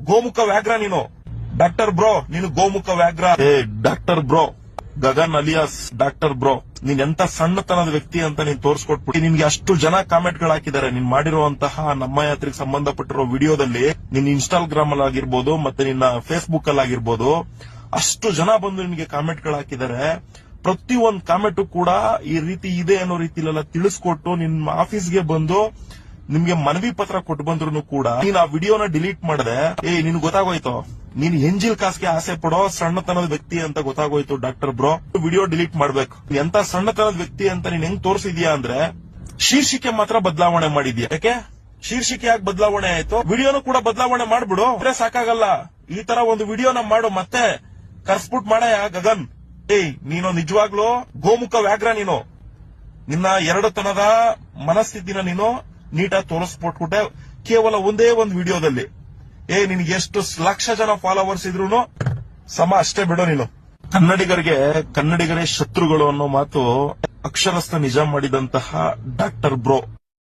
ಗೋಮುಖ ವ್ಯಾಘ್ರ ನೀನು. Doctor bro ನೀನು ಗೋಮುಖ ವ್ಯಾಘ್ರ. Doctor bro Gagan alias doctor bro, ನೀನ್ ಎಂತ ಸಣ್ಣತನದ ವ್ಯಕ್ತಿ ಅಂತ ನೀನ್ ತೋರ್ಸ್ಕೊಟ್ಬಿಟ್ಟು ನಿನ್ಗೆ ಅಷ್ಟು ಜನ ಕಾಮೆಂಟ್ ಗಳು ಹಾಕಿದ್ದಾರೆ. ನೀನ್ ಮಾಡಿರುವಂತಹ ನಮ್ಮ ಯಾತ್ರೆಗೆ ಸಂಬಂಧಪಟ್ಟಿರೋ ವಿಡಿಯೋದಲ್ಲಿ, ನಿನ್ ಇನ್ಸ್ಟಾಗ್ರಾಮ್ ಅಲ್ಲಿ ಆಗಿರ್ಬೋದು ಮತ್ತೆ ನಿನ್ನ ಫೇಸ್ಬುಕ್ ಅಲ್ಲಿ ಆಗಿರ್ಬೋದು, ಅಷ್ಟು ಜನ ಬಂದು ನಿನ್ಗೆ ಕಾಮೆಂಟ್ ಗಳು ಹಾಕಿದ್ದಾರೆ. ಪ್ರತಿಯೊಂದು ಕಾಮೆಂಟ್ ಕೂಡ ಈ ರೀತಿ ಇದೆ ಅನ್ನೋ ರೀತಿಲೆಲ್ಲ ತಿಳಿಸ್ಕೊಟ್ಟು ನಿಮ್ಮ ಆಫೀಸ್ಗೆ ಬಂದು ನಿಮ್ಗೆ ಮನವಿ ಪತ್ರ ಕೊಟ್ಟು ಬಂದ್ರು ಕೂಡ ನೀನ್ ಆ ವಿಡಿಯೋನ ಡಿಲೀಟ್ ಮಾಡದೆ, ನಿನ್ ಗೊತ್ತಾಗೋಯ್ತು ನೀನ್ ಎಂಜಿಲ್ ಕಾಸ್ಗೆ ಆಸೆ ಪಡೋ ಸಣ್ಣತನದ ವ್ಯಕ್ತಿ ಅಂತ ಗೊತ್ತಾಗೋಯ್ತು ಡಾಕ್ಟರ್ ಬ್ರೋ, ವಿಡಿಯೋ ಡಿಲೀಟ್ ಮಾಡ್ಬೇಕು. ಎಂತ ಸಣ್ಣತನದ ವ್ಯಕ್ತಿ ಅಂತ ನೀನ್ ಹೆಂಗ್ ತೋರಿಸಿದ್ಯಾ ಅಂದ್ರೆ ಶೀರ್ಷಿಕೆ ಮಾತ್ರ ಬದಲಾವಣೆ ಮಾಡಿದ್ಯಾ. ಯಾಕೆ ಶೀರ್ಷಿಕೆ ಯಾಕೆ ಬದಲಾವಣೆ ಆಯ್ತು? ವಿಡಿಯೋನು ಕೂಡ ಬದಲಾವಣೆ ಮಾಡ್ಬಿಡು. ಸಾಕಾಗಲ್ಲ, ಈ ತರ ಒಂದು ವಿಡಿಯೋನ ಮಾಡು, ಮತ್ತೆ ಕರ್ಸ್ಬಿಟ್ ಮಾಡಯ ಗಗನ್. ನೀನು ನಿಜವಾಗ್ಲೂ ಗೋಮುಖ ವ್ಯಾಘ್ರ. ನೀನು ನಿನ್ನ ಎರಡುತನದ ಮನಸ್ಥಿತಿನ ನೀನು ನೀಟಾಗಿ ತೋರಿಸ್ಬಿಟ್ಬಿಟ್ಟೆ ಕೇವಲ ಒಂದೇ ಒಂದು ವಿಡಿಯೋದಲ್ಲಿ. ನಿನ್ಗೆ ಎಷ್ಟು ಲಕ್ಷ ಜನ ಫಾಲೋವರ್ಸ್ ಇದ್ರು ಸಮ ಅಷ್ಟೇ ಬಿಡೋ ನೀನು. ಕನ್ನಡಿಗರೇ ಶತ್ರುಗಳು ಅನ್ನೋ ಮಾತು ಅಕ್ಷರಸ್ಥ ನಿಜ ಮಾಡಿದಂತಹ ಡಾಕ್ಟರ್ ಬ್ರೋ.